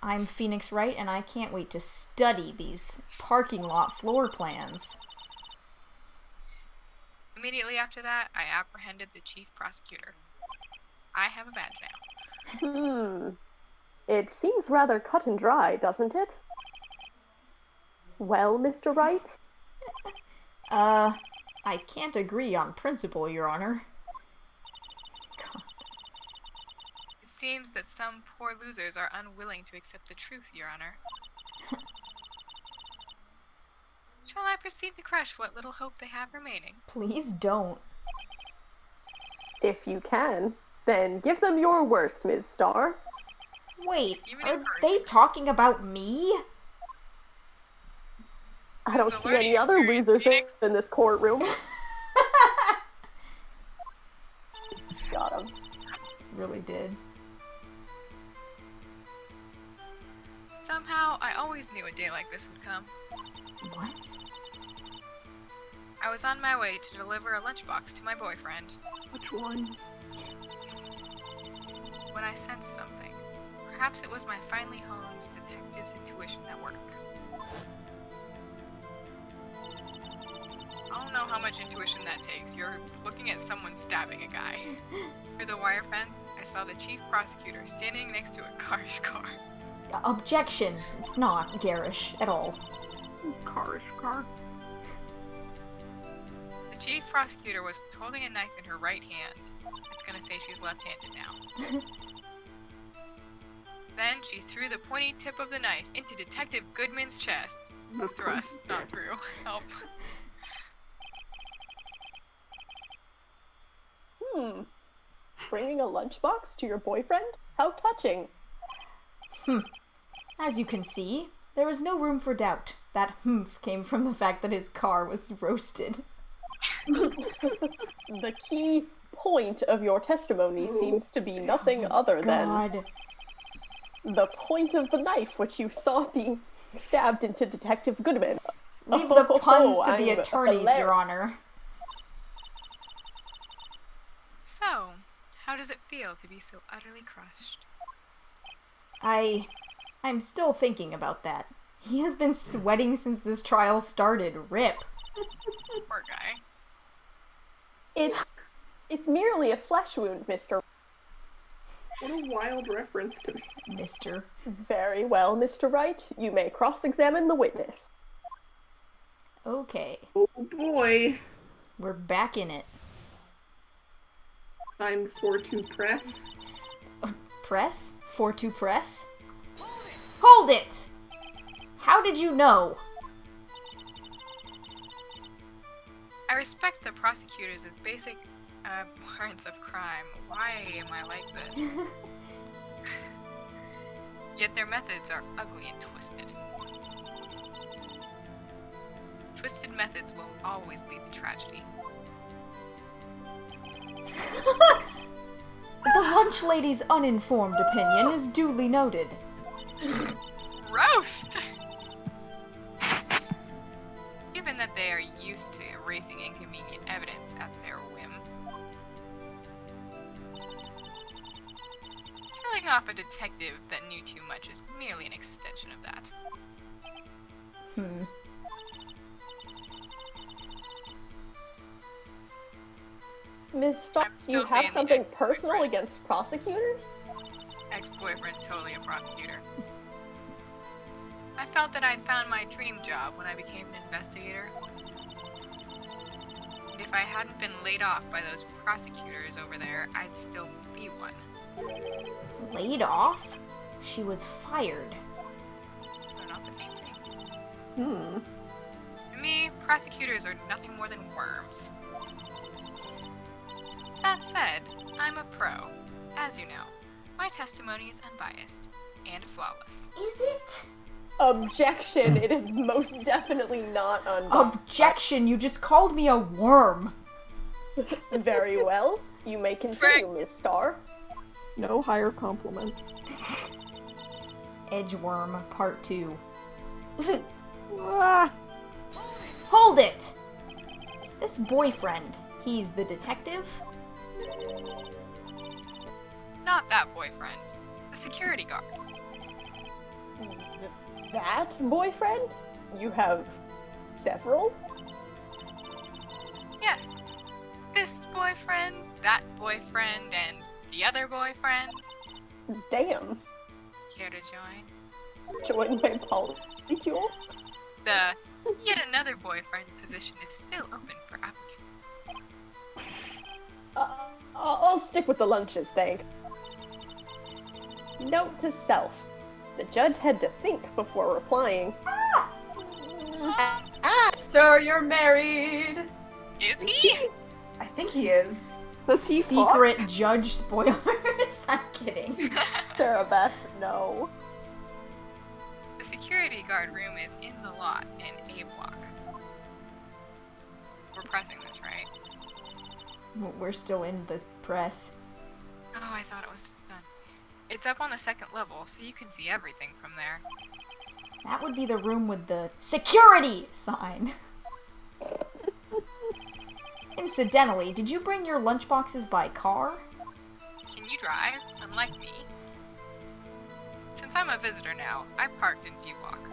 I'm Phoenix Wright, and I can't wait to study these parking lot floor plans. Immediately after that, I apprehended the chief prosecutor. I have a badge now. It seems rather cut and dry, doesn't it? Well, Mr. Wright? I can't agree on principle, Your Honor. God. It seems that some poor losers are unwilling to accept the truth, Your Honor. Shall I proceed to crush what little hope they have remaining? Please don't. If you can, then give them your worst, Ms. Starr. Wait, are they talking about me? I don't see any other losers in this courtroom. Got him. Really did. Somehow, I always knew a day like this would come. What? I was on my way to deliver a lunchbox to my boyfriend. Which one? When I sensed something. Perhaps it was my finely honed detective's intuition at work. I don't know how much intuition that takes. You're looking at someone stabbing a guy. Through the wire fence, I saw the chief prosecutor standing next to a garish car. Objection. It's not garish at all. Carish car. The chief prosecutor was holding a knife in her right hand. It's gonna say she's left-handed now. Then she threw the pointy tip of the knife into Detective Goodman's chest. Thrust, not through. Help. Bringing a lunchbox to your boyfriend? How touching. As you can see, there is no room for doubt. That humph came from the fact that his car was roasted. The key point of your testimony seems to be nothing other than the point of the knife which you saw being stabbed into Detective Goodman. Leave the puns to the attorneys, Your Honor. So, how does it feel to be so utterly crushed? I'm still thinking about that. He has been sweating since this trial started. Rip. Poor guy. It's merely a flesh wound, Mr. What a wild reference to me. Mister. Very well, Mr. Wright. You may cross-examine the witness. Okay. Oh boy. We're back in it. Time for to press. Press? For to press? Hold it! How did you know? I respect the prosecutors' basic abhorrence of crime. Why am I like this? Yet their methods are ugly and twisted. Twisted methods will always lead to tragedy. The lunch lady's uninformed opinion is duly noted. Roast! Given that they are used to erasing inconvenient evidence at their whim. Killing off a detective that knew too much is merely an extension of that. Ms. Starr, you have something personal against prosecutors? Ex-boyfriend's totally a prosecutor. I felt that I'd found my dream job when I became an investigator. And if I hadn't been laid off by those prosecutors over there, I'd still be one. Laid off? She was fired. They're not the same thing. To me, prosecutors are nothing more than worms. That said, I'm a pro. As you know, my testimony is unbiased and flawless. Is it? Objection! It is most definitely not unbiased. Objection! You just called me a worm! Very well. You may continue, Ms. Starr. No higher compliment. Edgeworm, Part 2. Ah. Hold it! This boyfriend, he's the detective? Not that boyfriend. The security guard. That boyfriend? You have several? Yes. This boyfriend, that boyfriend, and the other boyfriend. Damn. Care to join? Join my polycule? The yet another boyfriend position is still open for applicants. I'll stick with the lunches, thanks. Note to self. The judge had to think before replying. So you're married. Is he? I think he is. Does he Secret judge spoilers. I'm kidding. Sarah Beth, no. The security guard room is in the lot in A block. We're pressing this, right? We're still in the press. Oh, I thought it was done. It's up on the second level, so you can see everything from there. That would be the room with the security sign. Incidentally, did you bring your lunchboxes by car? Can you drive? Unlike me. Since I'm a visitor now, I parked in B block.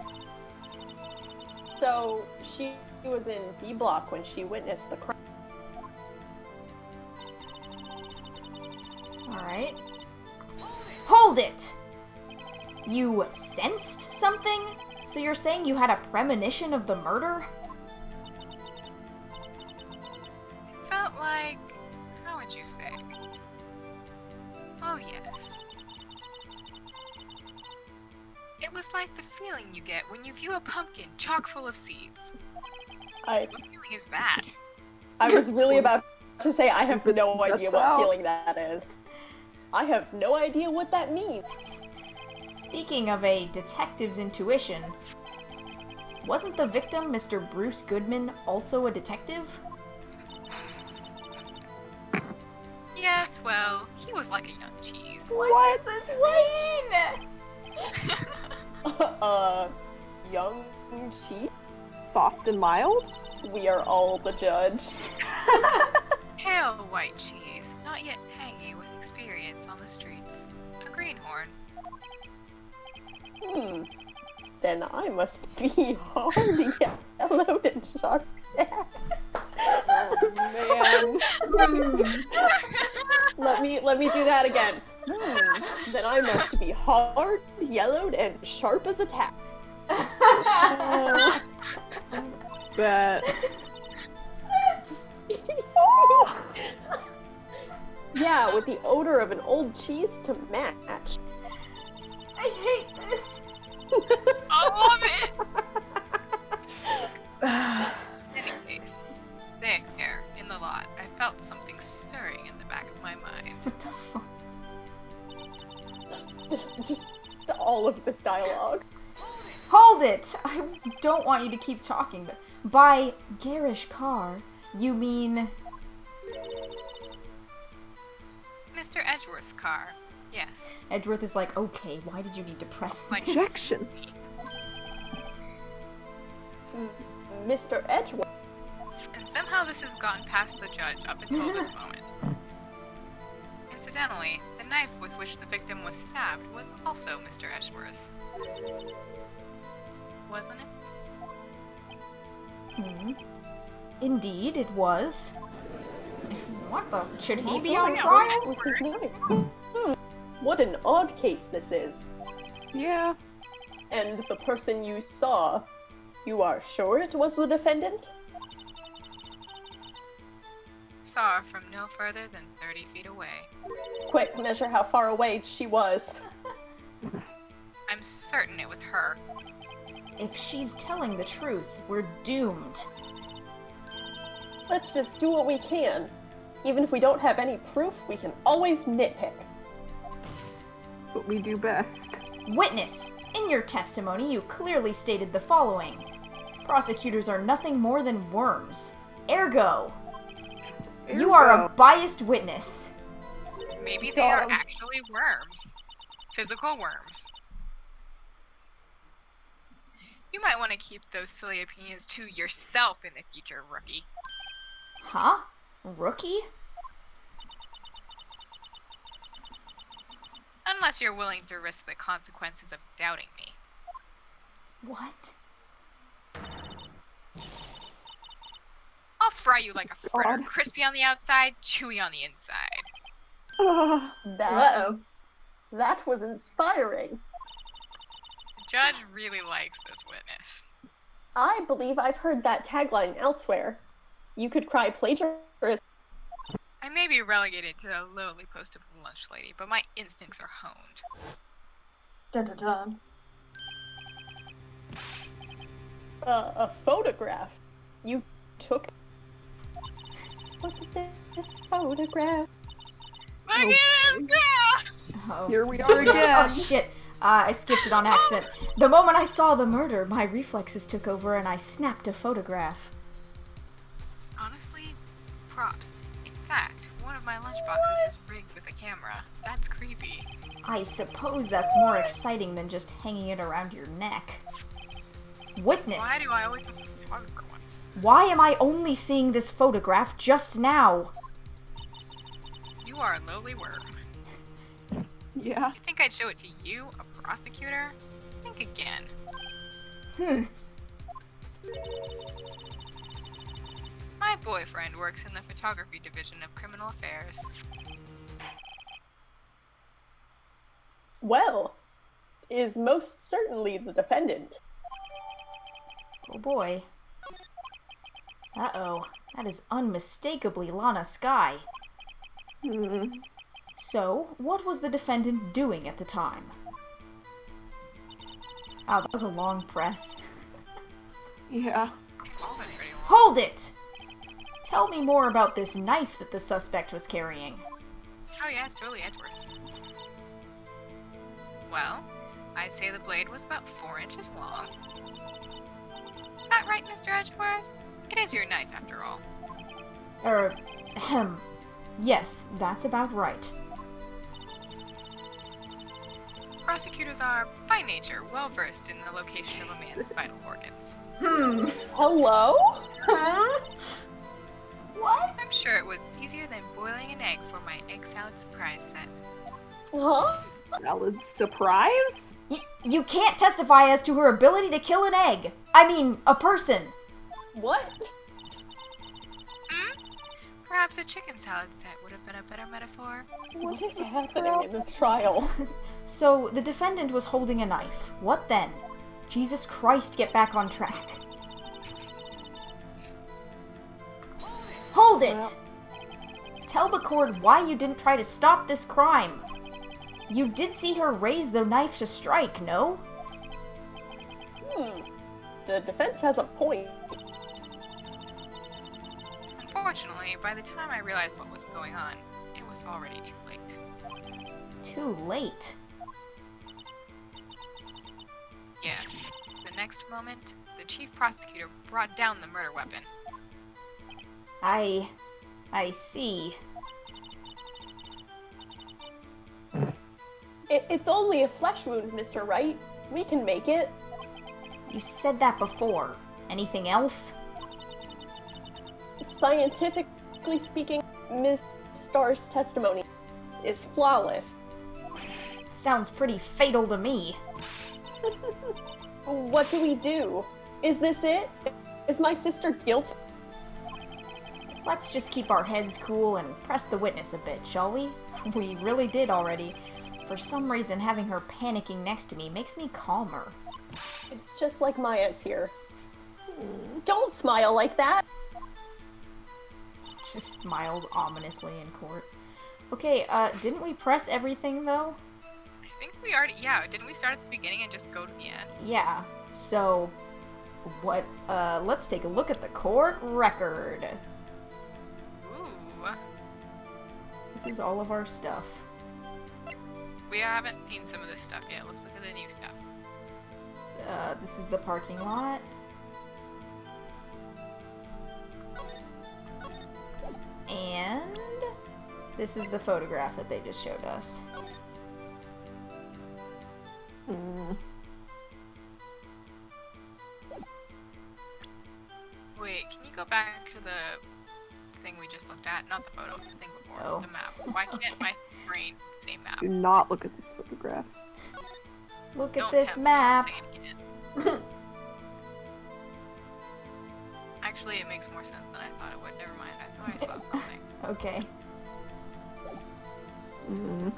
So, she was in B block when she witnessed the crime. Alright. Hold it! You sensed something? So you're saying you had a premonition of the murder? It felt like... how would you say? Oh yes. It was like the feeling you get when you view a pumpkin chock full of seeds. What feeling is that? I was really about to say I have no Stupid idea nuts what out. feeling that is. I have no idea what that means. Speaking of a detective's intuition, wasn't the victim, Mr. Bruce Goodman, also a detective? Yes, well, he was like a young cheese. What does this mean? Young sheep? Soft and mild? We are all the judge. Pale white cheese, not yet tangy with experience on the streets. A greenhorn. Then I must be hard yellowed and sharp. Oh man. Let me do that again. Then I must be hard, yellowed, and sharp as a tack. That. Yeah, with the odor of an old cheese to match. I hate this. I love it! In any case, there, in the lot, I felt something stirring in the back of my mind. What the fuck? Just all of this dialogue. Hold it! I don't want you to keep talking, but by garish car, you mean... Mr. Edgeworth's car. Yes. Edgeworth is like, okay, why did you need to press Like this? Objection. me. Mr. Edgeworm. And somehow this has gone past the judge up until this moment. Incidentally, the knife with which the victim was stabbed was also Mr. Edgeworth's. Wasn't it? Indeed, it was. What the? Should he be Oh, on yeah, trial? With his knife. What an odd case this is. Yeah. And the person you saw, you are sure it was the defendant? Saw her from no further than 30 feet away. Quick, measure how far away she was. I'm certain it was her. If she's telling the truth, we're doomed. Let's just do what we can. Even if we don't have any proof, we can always nitpick. What we do best. Witness, in your testimony, you clearly stated the following. Prosecutors are nothing more than worms. Ergo, you are a biased witness. Maybe they are actually worms. Physical worms. You might want to keep those silly opinions to yourself in the future, rookie. Huh? Rookie? Unless you're willing to risk the consequences of doubting me. What? I'll fry you like a fritter. God. Crispy on the outside, chewy on the inside. Uh-oh. That was inspiring. The judge really likes this witness. I believe I've heard that tagline elsewhere. You could cry plagiarism. I may be relegated to the lowly post of lunch lady, but my instincts are honed. Dun dun dun. A photograph. You took. Look at this photograph. Look at this girl! Oh. Here we are again. Oh shit. I skipped it on accident. The moment I saw the murder, my reflexes took over and I snapped a photograph. Honestly, props. In fact, one of my lunchboxes is rigged with a camera. That's creepy. I suppose that's more exciting than just hanging it around your neck. Witness. Why do I always have photographer ones? Why am I only seeing this photograph just now? You are a lowly worm. Yeah. You think I'd show it to you, a prosecutor? Think again. My boyfriend works in the photography division of criminal affairs. Well, is most certainly the defendant. Oh boy. Uh-oh. That is unmistakably Lana Skye. Hmm. So, what was the defendant doing at the time? Oh, that was a long press. Yeah. All been pretty long. Hold it! Tell me more about this knife that the suspect was carrying. Oh yeah, it's totally Edgeworm. Well, I'd say the blade was about 4 inches long. Is that right, Mr. Edgeworth? It is your knife, after all. Ahem. Yes, that's about right. Prosecutors are, by nature, well versed in the location of a man's vital organs. Hello? Huh? What? I'm sure it was easier than boiling an egg for my egg salad surprise set. Huh? Salad surprise? You can't testify as to her ability to kill an egg. I mean, a person. What? Perhaps a chicken salad set would have been a better metaphor. What is happening in this trial? So, the defendant was holding a knife. What then? Jesus Christ, get back on track. Hold it! Well. Tell the court why you didn't try to stop this crime. You did see her raise the knife to strike, no? The defense has a point. Unfortunately, by the time I realized what was going on, it was already too late. Too late. Yes. The next moment, the chief prosecutor brought down the murder weapon. I see. It's only a flesh wound, Mr. Wright. We can make it. You said that before. Anything else? Scientifically speaking, Ms. Starr's testimony is flawless. Sounds pretty fatal to me. What do we do? Is this it? Is my sister guilty? Let's just keep our heads cool and press the witness a bit, shall we? We really did already. For some reason, having her panicking next to me makes me calmer. It's just like Maya's here. Don't smile like that! Just smiles ominously in court. Okay, didn't we press everything, though? I think we already, yeah, didn't we start at the beginning and just go to the end? Yeah, so... what, let's take a look at the court record. Ooh. This is all of our stuff. We haven't seen some of this stuff yet. Let's look at the new stuff. This is the parking lot. And this is the photograph that they just showed us. Wait, can you go back to the thing we just looked at? Not the photo, the thing before, Oh. the map. Why can't my brain say map? Do not look at this photograph. Look at Don't this tempt me, map. I'll say it again. Actually, it makes more sense than I thought it would. Never mind. I thought I saw something. Okay. Mm.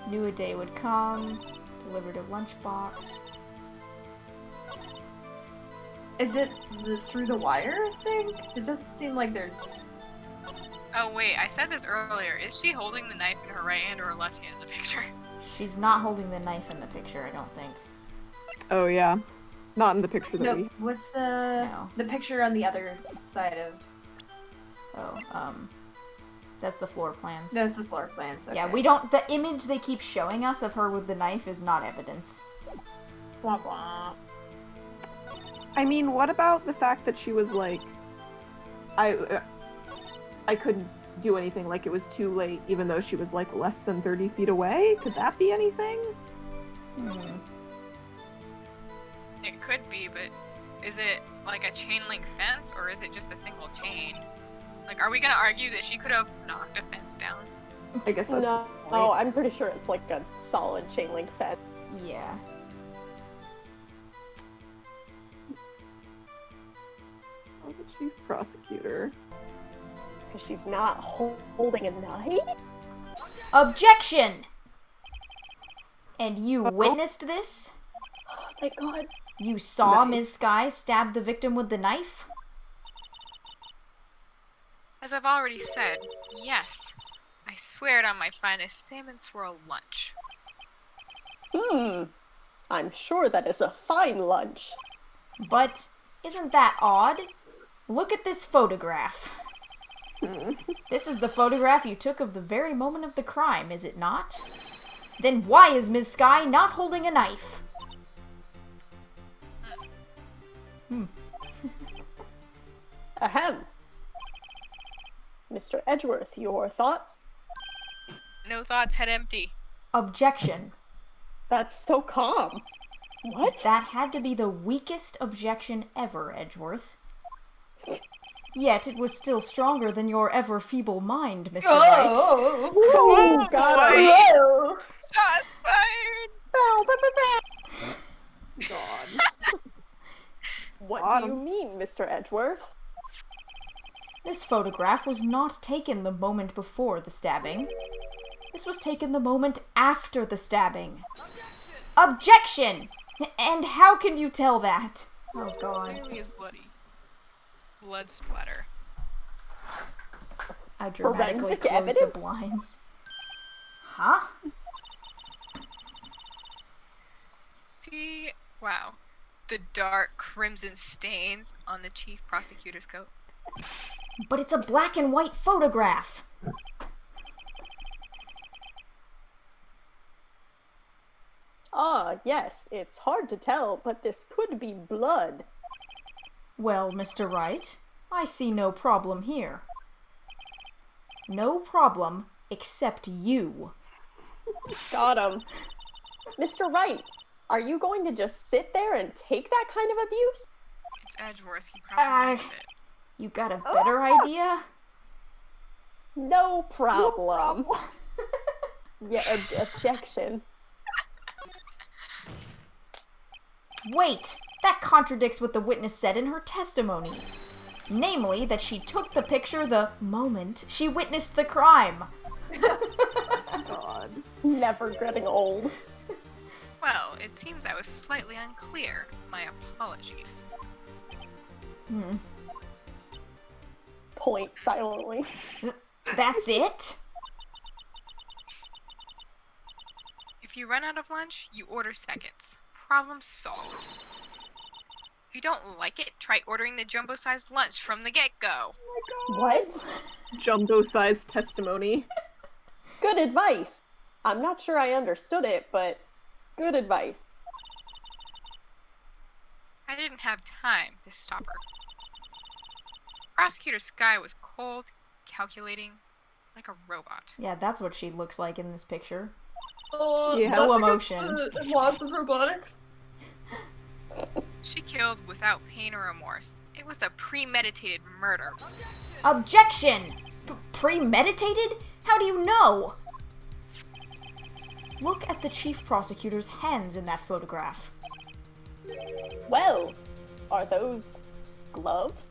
Knew a day would come. Delivered a lunchbox. Is it through the wire thing? 'Cause it doesn't seem like there's... Oh wait, I said this earlier. Is she holding the knife in her right hand or her left hand in the picture? She's not holding the knife in the picture, I don't think. Oh yeah, not in the picture that No, we. what's the No. the picture on the other side of... Oh, that's the floor plans. That's the floor plans. Okay. Yeah, we don't. The image they keep showing us of her with the knife is not evidence. Wah, wah. I mean, what about the fact that she was like, I couldn't do anything, like it was too late, even though she was like less than 30 feet away? Could that be anything? It could be, but is it like a chain link fence or is it just a single chain? Like, are we gonna argue that she could have knocked a fence down? I guess that's No, the point. I'm pretty sure it's like a solid chain link fence. Yeah. Oh, the chief prosecutor. Because she's not holding a knife? Objection! And you witnessed this? Oh, thank God. You saw Nice. Ms. Sky stab the victim with the knife? As I've already said, yes. I swear it on my finest salmon swirl lunch. I'm sure that is a fine lunch. But isn't that odd? Look at this photograph. This is the photograph you took of the very moment of the crime, is it not? Then why is Ms. Sky not holding a knife? Ahem. Mr. Edgeworth, your thoughts? No thoughts, head empty. Objection. That's so calm. What? That had to be the weakest objection ever, Edgeworth. Yet it was still stronger than your ever-feeble mind, Mr. Wright. Oh, God. boy. Shots fired! God. What do you mean, Mr. Edgeworth? This photograph was not taken the moment before the stabbing. This was taken the moment after the stabbing. Objection! And how can you tell that? Oh, God. Clearly is bloody. Blood splatter. I dramatically Forensic closed the evidence? blinds. Huh? See? Wow. The dark crimson stains on the chief prosecutor's coat. But it's a black and white photograph. Ah, yes, it's hard to tell, but this could be blood. Well, Mr. Wright, I see no problem here. No problem except you. Got him. Mr. Wright, are you going to just sit there and take that kind of abuse? It's Edgeworth, he probably makes it. You got a better idea? No problem. Yeah, objection. Wait! That contradicts what the witness said in her testimony. Namely, that she took the picture the moment she witnessed the crime. God. Never getting old. Well, it seems I was slightly unclear. My apologies. Point silently. That's it? If you run out of lunch, you order seconds. Problem solved. If you don't like it, try ordering the jumbo-sized lunch from the get-go. What? Jumbo-sized testimony. Good advice. I'm not sure I understood it, but good advice. I didn't have time to stop her. Prosecutor Sky was cold, calculating, like a robot. Yeah, that's what she looks like in this picture. Oh, Yeah. No emotion. Lots of robotics. She killed without pain or remorse. It was a premeditated murder. Objection! Premeditated? How do you know? Look at the chief prosecutor's hands in that photograph. Well, are those gloves?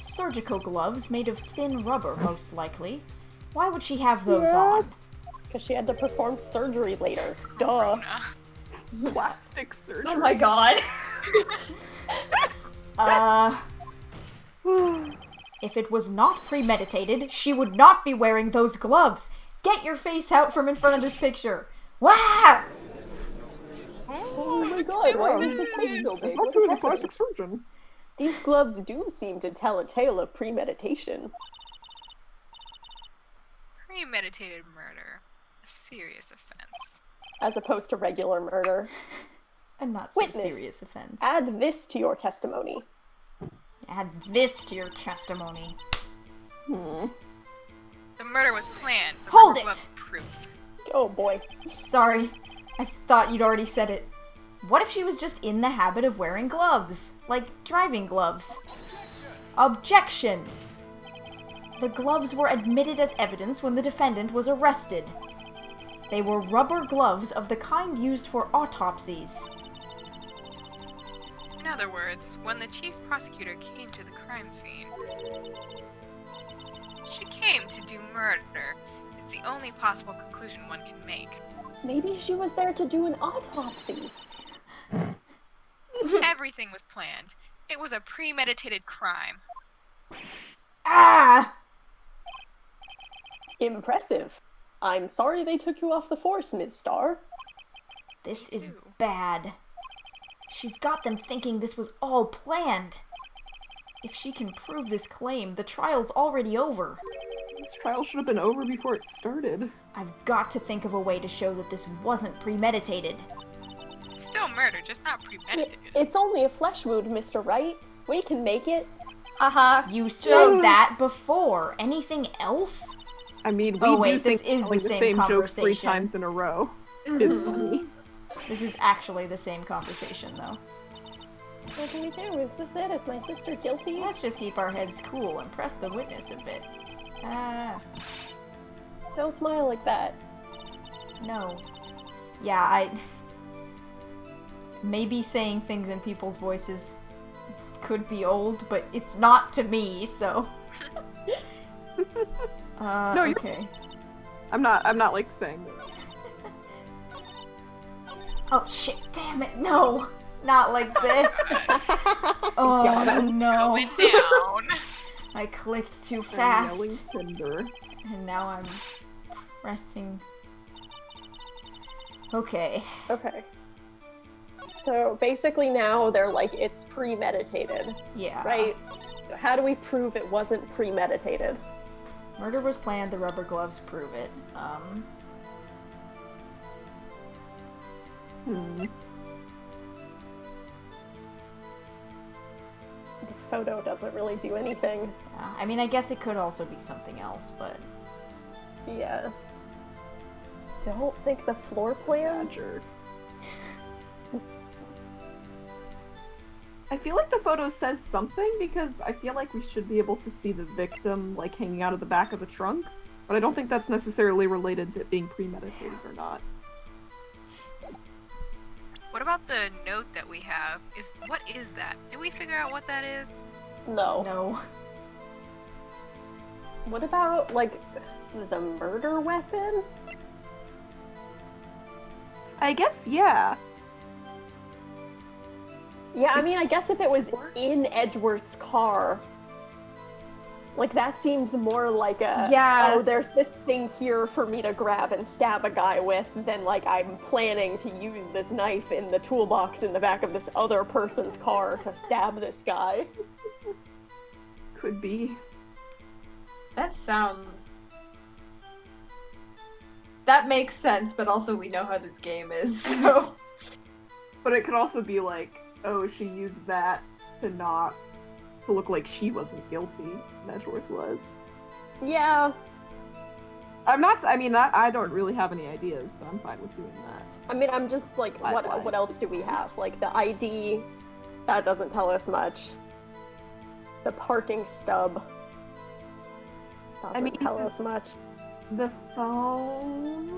Surgical gloves made of thin rubber, most likely. Why would she have those Yeah. on? Because she had to perform surgery later. Duh. Rona. Plastic surgery. Oh my god. If it was not premeditated, she would not be wearing those gloves. Get your face out from in front of this picture. Wow! Oh my god, why is his face so big? I thought What she was a happened? plastic surgeon. These gloves do seem to tell a tale of premeditation. Premeditated murder. A serious offense. As opposed to regular murder. A not so Witness. serious offense. Add this to your testimony. Add this to your testimony. Hmm. The murder was planned. The Hold rubber it! glove proved. Oh boy. Sorry, I thought you'd already said it. What if she was just in the habit of wearing gloves? Like driving gloves? Objection! The gloves were admitted as evidence when the defendant was arrested. They were rubber gloves of the kind used for autopsies. In other words, when the chief prosecutor came to the crime scene, she came to do murder. It's the only possible conclusion one can make. Maybe she was there to do an autopsy. Everything was planned. It was a premeditated crime. Ah! Impressive. I'm sorry they took you off the force, Ms. Starr. This is Ew. bad. She's got them thinking this was all planned. If she can prove this claim, the trial's already over. This trial should have been over before it started. I've got to think of a way to show that this wasn't premeditated. It's still murder, just not premeditated. It's only a flesh wound, Mr. Wright. We can make it. Uh-huh. You said that before. Anything else? I mean, we Oh, do wait, think this is telling the the same same joke 3 conversation. times in a row is funny. This is actually the same conversation, though. What can we do? Is this it? Is my sister guilty? Let's just keep our heads cool and press the witness a bit. Ah, Don't smile like that. no. Yeah, maybe saying things in people's voices could be old, but it's not to me, so... No, you're- okay. I'm not like saying that. Oh shit, damn it, no! Not like this! Oh Got him. no! Going down. I clicked too I'm yelling fast, Tinder. and now I'm pressing... Okay. Okay. So basically now they're like, it's premeditated, Yeah. right? So how do we prove it wasn't premeditated? Murder was planned, the rubber gloves prove it. Hmm. The photo doesn't really do anything. Yeah, I mean, I guess it could also be something else, but... Yeah. Don't think the floor plan? Badger. I feel like the photo says something because I feel like we should be able to see the victim like hanging out of the back of the trunk, but I don't think that's necessarily related to it being premeditated or not. What about the note that we have? What is that? Did we figure out what that is? No. No. What about, like, the murder weapon? I guess, yeah. Yeah, I mean, I guess if it was in Edgeworth's car, like, that seems more like a, Yeah. oh, there's this thing here for me to grab and stab a guy with, than, like, I'm planning to use this knife in the toolbox in the back of this other person's car to stab this guy. Could be. That sounds... That makes sense, but also we know how this game is, so... But it could also be like, oh, she used that to look like she wasn't guilty, and Edgeworth was. Yeah, I don't really have any ideas, so I'm fine with doing that. I mean, I'm just like, what Likewise, else do we have? Like, the ID, that doesn't tell us much. The parking stub doesn't mean- tell us much. The phone...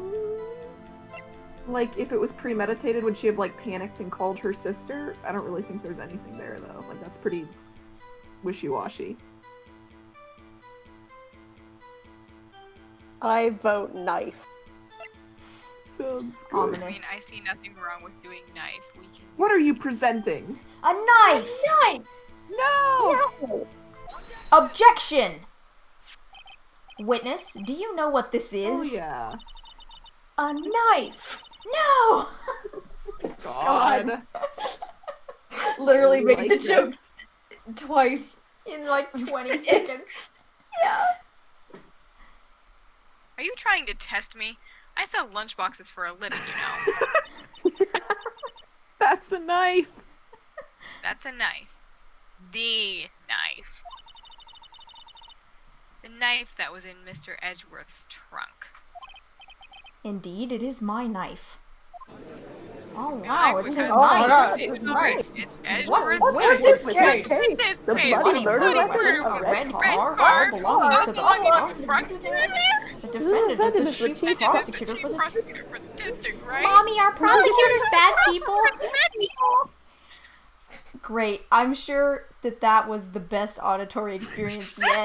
like, if it was premeditated, would she have, like, panicked and called her sister? I don't really think there's anything there, though. Like, that's pretty wishy-washy. I vote knife. Sounds good. Ominous. I mean, I see nothing wrong with doing knife. We can. What are you presenting? A knife! Knife! No! No! Objection! Witness, do you know what this is? Oh, yeah. A knife! No! God. Literally made Like the this. joke twice. In like 20 seconds. Yeah. Are you trying to test me? I sell lunchboxes for a living, you know. That's a knife. That's a knife. The knife. The knife that was in Mr. Edgeworth's trunk. Indeed, it is my knife. Oh And wow, I it's would his have- my knife. God. It's Right. It's What's Edgeworth's with knife. this With case? this case? The Hey, bloody murder bloody weapon? murder A weapon. red car, car? all belonging to the belonging prosecutor. to The defendant is the chief the prosecutor chief for the... prosecutor for the district, right? Mommy, are prosecutors bad people? Great. I'm sure that was the best auditory experience yet.